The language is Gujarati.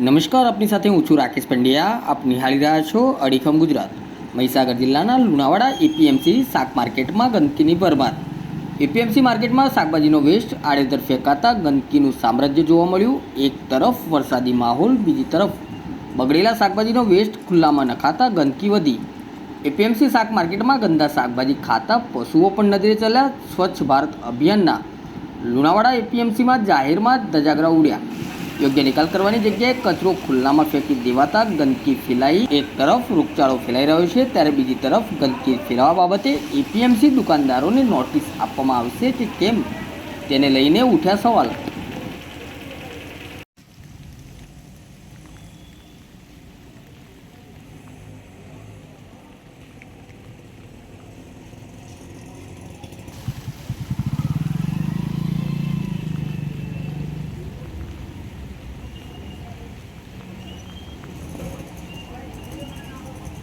નમસ્કાર, આપની સાથે હું છું રાકેશ પંડ્યા. આપ નિહાળી રહ્યા છો અડીખમ ગુજરાત. મહીસાગર જિલ્લાના લુણાવાડા એપીએમસી શાક માર્કેટમાં ગંદકીની ભરમાર. એપીએમસી માર્કેટમાં શાકભાજીનો વેસ્ટ આડેધડ ફેંકાતા ગંદકીનું સામ્રાજ્ય જોવા મળ્યું. એક તરફ વરસાદી માહોલ, બીજી તરફ બગડેલા શાકભાજીનો વેસ્ટ ખુલ્લામાં નખાતા ગંદકી વધી. એપીએમસી શાક માર્કેટમાં ગંદા શાકભાજી ખાતા પશુઓ પણ નજરે ચડ્યા. સ્વચ્છ ભારત અભિયાનના લુણાવાડા એપીએમસીમાં જાહેરમાં ધજાગરા ઉડ્યા. યોગ્ય નિકાલ કરવાની જગ્યાએ કચરો ખુલ્લામાં ફેંકી દેવાતા ગંદકી ફેલાઈ. એક તરફ રોગચાળો ફેલાઈ રહ્યો છે, ત્યારે બીજી તરફ ગંદકી ફેલાવા બાબતે એપીએમસી દુકાનદારોને નોટિસ આપવામાં આવશે કે કેમ, તેને લઈને ઉઠ્યા સવાલ.